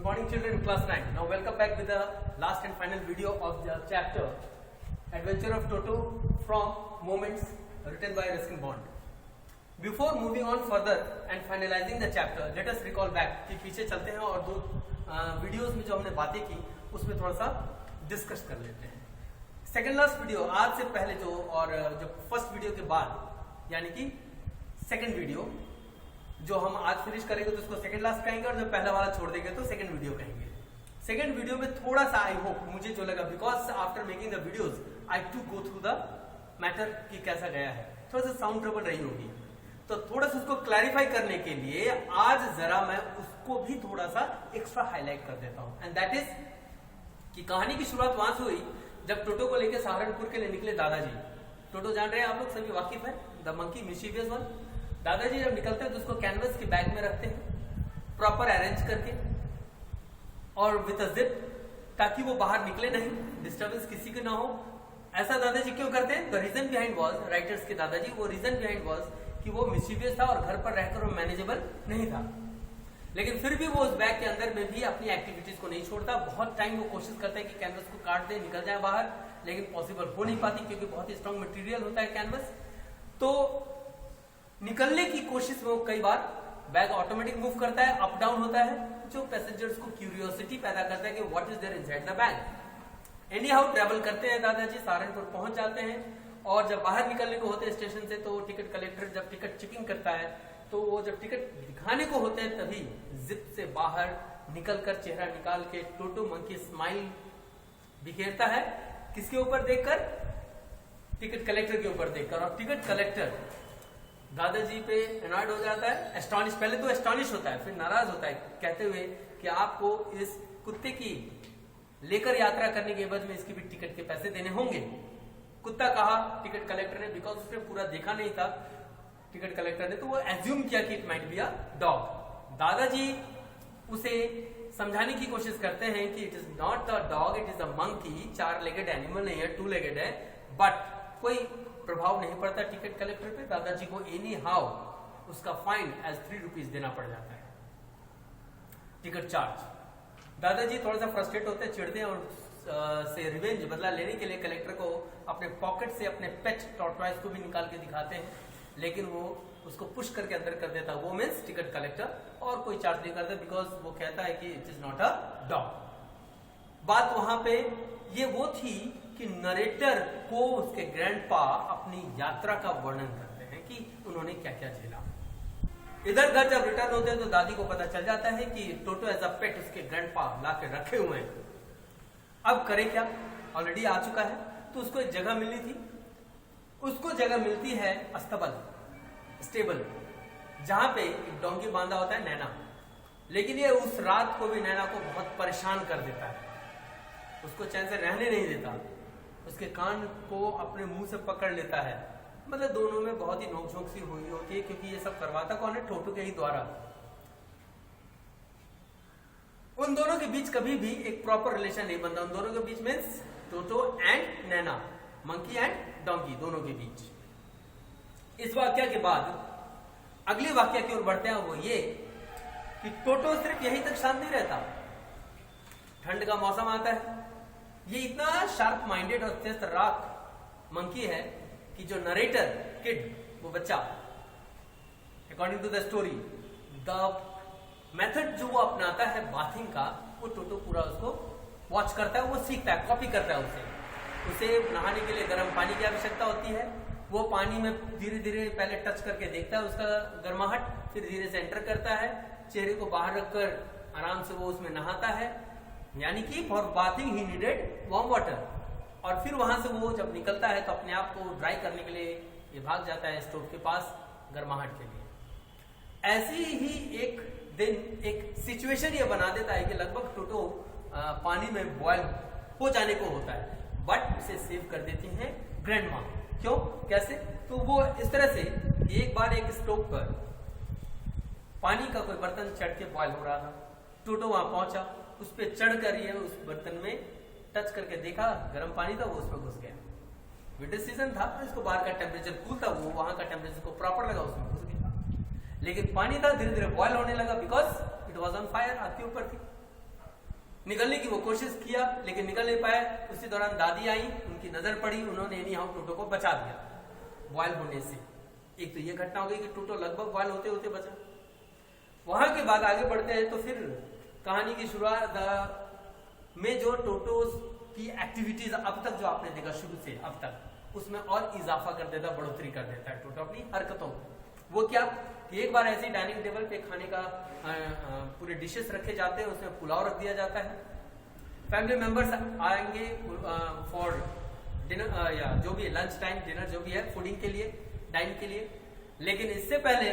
morning children, class 9. Now welcome back with the last and final video of the chapter Adventure of Toto from Moments written by Ruskin Bond. Before moving on further and finalizing the chapter, let us recall back कि पीछे चलते हैं और दो videos में जो हमने बातें की उसमें थोड़ा सा डिस्कस कर लेते हैं. सेकेंड लास्ट वीडियो आज से पहले जो और जो फर्स्ट वीडियो के बाद यानी कि सेकेंड वीडियो जो हम आज फिनिश करेंगे तो उसको सेकंड लास्ट कहेंगे और जो पहला वाला छोड़ देंगे तो सेकंड वीडियो कहेंगे. सेकंड वीडियो में थोड़ा सा आई होप मुझे जो लगा because after making the videos I to go through the matter कि कैसा गया है, थोड़ा सा साउंड ट्रबल रही होगी तो थोड़ा सा उसको क्लैरिफाई करने के लिए आज जरा मैं उसको भी थोड़ा सा एक्स्ट्रा हाईलाइट कर देता हूं. एंड दैट इज कि कहानी की शुरुआत वहां से हुई जब टोटो को लेकर सहारनपुर के लिए निकले दादाजी. टोटो जान रहे हैं आप लोग सभी वाकिफ है, द मंकी मिशीवियस वन. दादाजी जब निकलते हैं तो उसको कैनवस के बैग में रखते हैं प्रॉपर अरेंज करके और विद अ जिप ताकि वो बाहर निकले नहीं, डिस्टर्बेंस किसी की ना हो. ऐसा दादाजी क्यों करते हैं? The reason behind was writers के दादाजी वो रीजन बिहाइंड वाज कि वो मिशीवियस था और घर पर रहकर वो मैनेजेबल नहीं था, लेकिन फिर भी वो उस बैग के अंदर में भी अपनी एक्टिविटीज को नहीं छोड़ता. बहुत टाइम वो कोशिश करता है कि कैनवस को काट दे निकल जाए बाहर, लेकिन पॉसिबल हो नहीं पाती क्योंकि बहुत ही स्ट्रॉन्ग मटेरियल होता है कैनवस. तो निकलने की कोशिश में वो कई बार बैग ऑटोमेटिक मूव करता है, अप डाउन होता है, जो पैसेंजर्स को क्यूरियोसिटी पैदा करता है कि what is there inside the bag. Anyhow travel करते हैं दादाजी, सहारनपुर पहुंच जाते हैं और जब बाहर निकलने को होते हैं स्टेशन से तो टिकट कलेक्टर जब टिकट चेकिंग करता है तो वो जब टिकट दिखाने को होते हैं तभी जिप से बाहर निकलकर चेहरा निकाल के टोटो मंकी स्माइल बिखेरता है. किसके ऊपर देखकर? टिकट कलेक्टर के ऊपर देखकर. और टिकट कलेक्टर दादाजी पे एनॉयड हो जाता है, एस्टॉनिश, पहले तो एस्टॉनिश होता है फिर नाराज होता है कहते हुए कि आपको इस कुत्ते की लेकर यात्रा करने के एवज में इसकी भी टिकट के पैसे देने होंगे. कुत्ता कहा टिकट कलेक्टर ने, बिकॉज उसने पूरा देखा नहीं था टिकट कलेक्टर ने, तो वो एज्यूम किया कि it might be a dog. दादाजी उसे समझाने की कोशिश करते हैं कि it is not a dog, it is a monkey. 4 legged animal नहीं है, 2 लेगेड है. बट कोई प्रभाव नहीं पड़ता टिकट कलेक्टर पे. दादाजी को एनी हाउ उसका फाइन एज 3 रुपीज देना पड़ जाता है, टिकट चार्ज. दादाजी थोड़ा सा फ्रस्ट्रेट होते हैं, चिढ़ते हैं और से रिवेंज बदला लेने के लिए कलेक्टर को अपने पॉकेट से अपने पेट टॉर्टवाइज को भी निकाल के दिखाते हैं, लेकिन वो उसको पुश करके अंदर कर देता. वो मीन्स टिकट कलेक्टर, और कोई चार्ज नहीं करता बिकॉज वो कहता है कि it is not a dog. बात वहां पे ये वो थी कि नरेटर को उसके ग्रैंडपा अपनी यात्रा का वर्णन करते हैं कि उन्होंने क्या क्या झेला. इधर घर जब रिटर्न होते हैं तो दादी को पता चल जाता है कि टोटो एज अ पेट उसके ग्रैंडपा लाके रखे हुए हैं. अब करे क्या? ऑलरेडी आ चुका है तो उसको एक जगह मिलनी थी. उसको जगह मिलती है अस्तबल, स्टेबल, जहां पे एक डोंकी बांधा होता है नैना. लेकिन ये उस रात को भी नैना को बहुत परेशान कर देता है, उसको चैन से रहने नहीं देता, उसके कान को अपने मुंह से पकड़ लेता है. मतलब दोनों में बहुत ही नोकझोंक सी हुई होती है क्योंकि ये सब करवाता कौन है? टोटो के ही द्वारा. उन दोनों के बीच कभी भी एक प्रॉपर रिलेशन नहीं बनता. उन दोनों के बीच means Toto and Naina, monkey and donkey, दोनों के बीच. इस वाक्य के बाद अगले वाक्य की ओर बढ़ते हैं, वो ये कि टोटो सिर्फ यहीं तक शांत नहीं रहता. ठंड का मौसम आता है, ये इतना शार्प माइंडेड और तेज तर्राक मंकी है कि जो नरेटर किड, वो बच्चा, according to the story, the method जो वो अपनाता है बाथिंग का, वो टोटो पूरा उसको वॉच करता है, वो सीखता है, कॉपी करता है. उसे नहाने के लिए गर्म पानी की आवश्यकता होती है. वो पानी में धीरे धीरे पहले टच करके देखता है उसका गर्माहट, फिर धीरे से एंटर करता है, चेहरे को बाहर रखकर आराम से वो उसमें नहाता है. यानी कि for bathing he needed warm water. और फिर वहां से वो जब निकलता है तो अपने आप को ड्राई करने के लिए ये भाग जाता है स्टोव के पास गर्माहट के लिए. ऐसी ही एक दिन एक सिचुएशन ये बना देता है कि लगभग टोटो पानी में बॉयल हो जाने को होता है, बट उसे सेव कर देती हैं ग्रैंडमा. क्यों, कैसे? तो वो इस तरह से एक बार एक स्टोव पर पानी का कोई बर्तन चढ़ के बॉयल हो रहा था. टोटो वहां पहुंचा, उस पर चढ़कर ये उस बर्तन में टच करके देखा, गर्म पानी था, वो उसमें घुस गया. विंटर सीजन था, इसको बाहर का टेम्परेचर कूल था, वो वहां का टेम्परेचर को प्रॉपर लगा, उसमें घुस गया. लेकिन पानी था धीरे धीरे बॉयल होने लगा because it was on fire, आग के ऊपर थी. निकलने की वो कोशिश किया लेकिन निकल नहीं पाए। उसी दौरान दादी आई, उनकी नजर पड़ी, उन्होंने एनी हाउ टोटो को बचा दिया बॉयल होने से। एक तो ये घटना हो गई कि टोटो लगभग बॉयल होते होते बचा। वहां के बाद आगे बढ़ते हैं तो फिर कहानी की शुरुआत में जो टोटोस की एक्टिविटीज अब तक जो आपने देखा शुरू से अब तक, उसमें और इजाफा कर देता, बढ़ोतरी कर देता है टोटो अपनी हरकतों में। वो क्या कि एक बार ऐसी डाइनिंग टेबल पे खाने का पूरे डिशेस रखे जाते हैं, उसमें पुलाव रख दिया जाता है। फैमिली मेंबर्स आएंगे फॉर डिनर या जो भी लंच टाइम, डिनर जो भी है, फूडिंग के लिए, डाइनिंग के लिए। लेकिन इससे पहले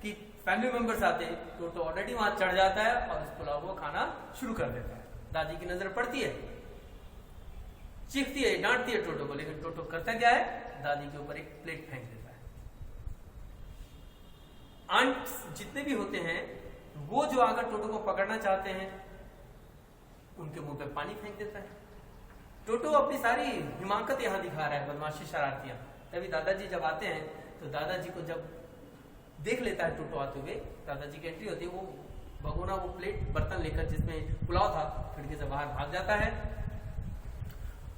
कि फैमिली मेंबर्स आते, टोटो ऑलरेडी वहां चढ़ जाता है और उस पुलाव को खाना शुरू कर देता है। दादी की नजर पड़ती है, चीखती है, डांटती है टोटो को, लेकिन टोटो करता क्या है, दादी के ऊपर एक प्लेट फेंक देता है। आंट्स जितने भी होते हैं वो जो आकर टोटो को पकड़ना चाहते हैं, उनके मुंह पे पानी फेंक देता है। टोटो अपनी सारी हिमाकत यहां दिखा रहा है, बदमाशी शरारतियां। तभी दादाजी जब आते हैं तो दादाजी को जब देख लेता है टोटो आते हुए, दादाजी की एंट्री होती है, वो भगोना, वो प्लेट, बर्तन लेकर जिसमें पुलाव था, खिड़की से बाहर भाग जाता है।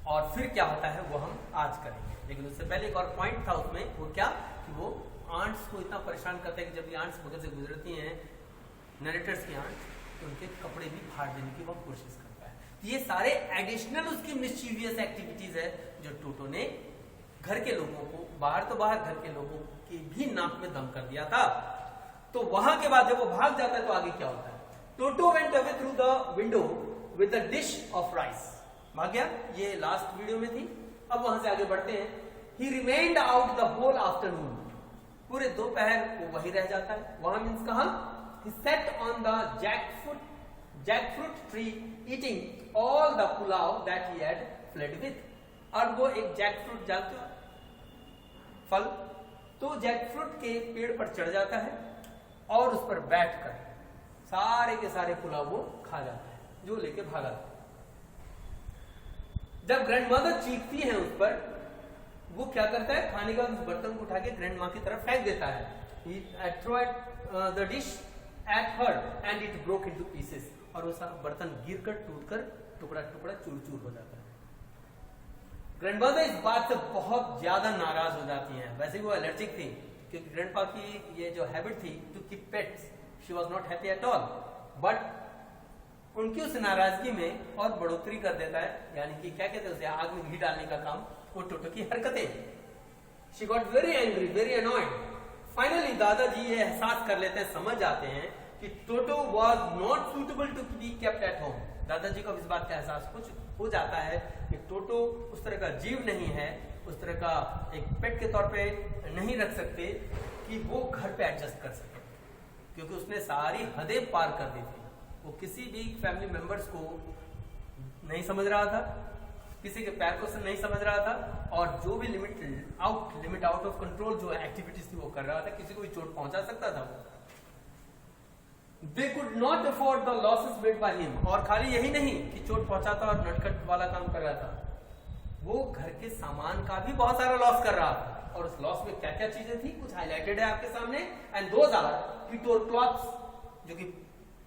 और फिर क्या होता है वो हम आज करेंगे, लेकिन उससे पहले एक और पॉइंट था उसमें, वो क्या कि वो आंट्स को इतना परेशान करता है कि जब ये आंट्स बगल से गुजरती हैं, नरेटर्स की आंट्स, तो उनके कपड़े भी फाड़ देने की वो कोशिश करता है। तो ये सारे एडिशनल उसकी मिस्चीवियस एक्टिविटीज है जो टोटो ने घर के लोगों को, बाहर तो बाहर, घर के लोगों की भी नाक में दम कर दिया था। तो वहां के बाद जब वो भाग जाता है तो आगे क्या होता है, Toto went away through the window with a dish of rice. भाग गया, ये लास्ट वीडियो में थी। अब वहां से आगे बढ़ते हैं। He remained out the whole afternoon, पूरे दोपहर वो वही रह जाता है। वहां मीन्स कहा, he sat on the jackfruit tree eating all the pulao that he had fled with। और वो एक जैकफ्रूट, जानते हो फल, तो जैकफ्रूट के पेड़ पर चढ़ जाता है और उस पर बैठकर सारे के सारे पुलाव वो खा जाता है जो लेके भागा था। जब ग्रैंडमदर चीखती है उस पर, वो क्या करता है, खाने का उस बर्तन को उठा के ग्रैंड माँ की तरफ फेंक देता है। He threw the dish at her and it broke into pieces। और वो सारा बर्तन गिरकर, टूटकर, टुकड़ा टुकड़ा, चूर चूर हो जाता है। ग्रैंडमदर इस बात से बहुत ज्यादा नाराज हो जाती हैं। वैसे वो एलर्जिक थी, क्योंकि ग्रैंडपा की ये जो हैबिट थी to keep pets, she was not happy at all. But उनकी उस नाराजगी में और बढ़ोतरी कर देता है, यानी कि क्या कहते हैं उसे, आग में घी डालने का काम, वो टोटो की हरकतें। She got very angry, very annoyed. Finally दादाजी ये एहसास कर लेते हैं, समझ जाते हैं कि Toto was not suitable to be kept at home. दादाजी को इस बात का एहसास कुछ हो जाता है कि टोटो उस तरह का जीव नहीं है, उस तरह का एक पेट के तौर पे नहीं रख सकते कि वो घर पे एडजस्ट कर सके, क्योंकि उसने सारी हदें पार कर दी थी। वो किसी भी फैमिली मेंबर्स को नहीं समझ रहा था, किसी के पैर को नहीं समझ रहा था, और जो भी लिमिट आउट ऑफ कंट्रोल जो एक्टिविटीज थी वो कर रहा था, किसी को भी चोट पहुंचा सकता था वो। They could not afford the losses made by him। और खाली यही नहीं कि चोट पहुंचाता और नटखट वाला काम कर रहा था, वो घर के सामान का भी बहुत सारा लॉस कर रहा था। और उस लॉस में क्या क्या चीजें थी, कुछ हाईलाइटेड है आपके सामने। एंड दोज आर की टोर क्लॉथ्स, जो कि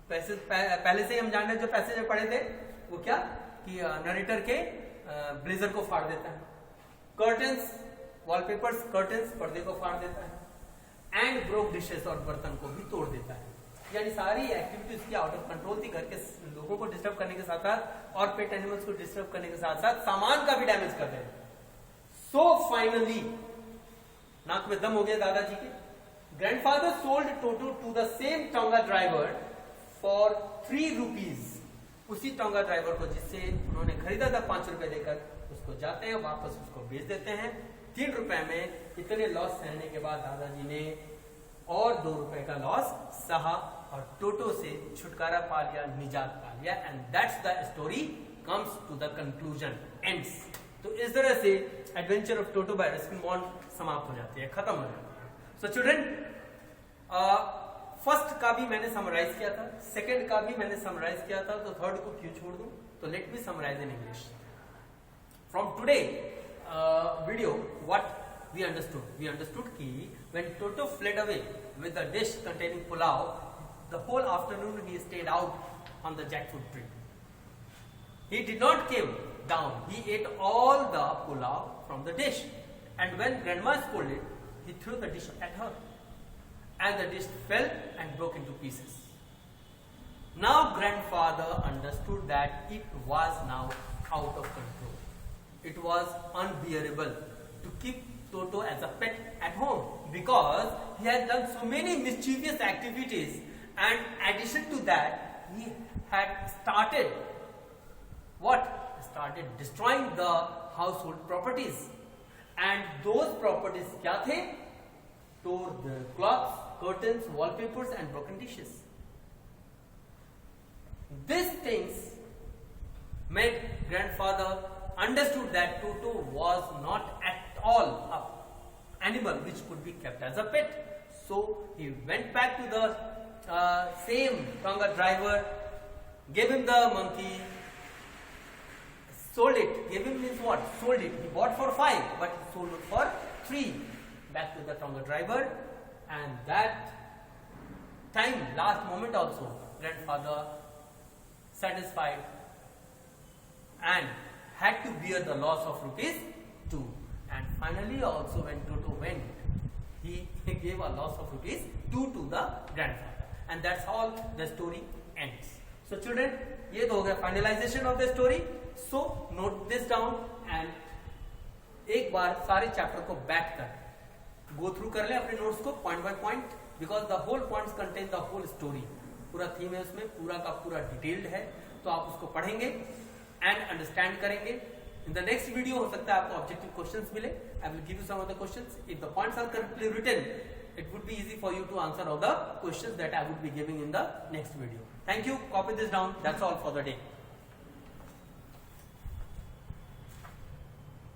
पहले से ही हम जान रहे, जो पैसेज में पढ़े थे, वो क्या कि नरेटर के ब्लेजर को फाड़ देता है, कर्टन्स, वॉलपेपर्स, कर्टन्स, पर्दे को फाड़ देता है, एंड ब्रोक डिशेस, और बर्तन को भी तोड़ देता है। यानी सारी एक्टिविटी उसकी आउट ऑफ कंट्रोल थी, घर के लोगों को डिस्टर्ब करने के साथ साथ और पेट एनिमल्स को डिस्टर्ब करने के साथ साथ सामान का भी डैमेज कर रहे थे। सो फाइनली नाक में दम हो गया दादाजी के। Grandfather sold Toto to the same tonga driver for 3 rupees. उसी टोंगा ड्राइवर को जिससे उन्होंने खरीदा था 5 रुपए देकर, उसको जाते हैं वापस उसको बेच देते हैं 3 रुपए में। इतने लॉस सहने के बाद दादाजी ने और 2 रुपए का लॉस सहा और टोटो से छुटकारा पा लिया, निजात पा लिया। And that's the story comes to the conclusion, ends. तो इस तरह से adventure of Toto by Ruskin Bond समाप्त हो जाती है, खत्म हो जाती है। सो चिल्ड्रन, फर्स्ट का भी मैंने समराइज किया था, सेकंड का भी मैंने समराइज किया था, तो थर्ड को क्यों छोड़ दूं? तो let me summarise in English. From today video what we understood कि when Toto fled away with a dish containing pulao, the whole afternoon he stayed out on the jackfruit tree। He did not came down. He ate all the pulao from the dish. And when grandma scolded, he threw the dish at her. And the dish fell and broke into pieces. Now grandfather understood that it was now out of control. It was unbearable to keep Toto as a pet at home because he had done so many mischievous activities, and in addition to that he had started destroying the household properties. And those properties kya the? Tore the clocks, curtains, wallpapers and broken dishes. These things made grandfather understood that Toto was not at all an animal which could be kept as a pet. So he went back to the same Tonga driver, gave him the monkey, sold it. Gave him means what? Sold it. He bought for 5, but he sold it for 3. Back to the Tonga driver, and that time, last moment also, grandfather satisfied and had to bear the loss of ₹2. And finally also when Toto went, he gave a loss of ₹2 to the grandfather. And that's all the story ends. So children, ये तो हो गया finalization of the story. So note this down and एक बार सारे chapter को बैठ कर go through कर ले अपने नोट्स को point by point, because the whole points contain the whole story. पूरा थीम है उसमें, पूरा का पूरा डिटेल्ड है, तो आप उसको पढ़ेंगे एंड अंडरस्टैंड करेंगे. इन द नेक्स्ट वीडियो हो सकता है आपको ऑब्जेक्टिव क्वेश्चंस मिले. I will give you some of the questions. If the points are correctly written, it would be easy for you to answer all the questions that I would be giving in the next video. Thank you. Copy this down. That's all for the day.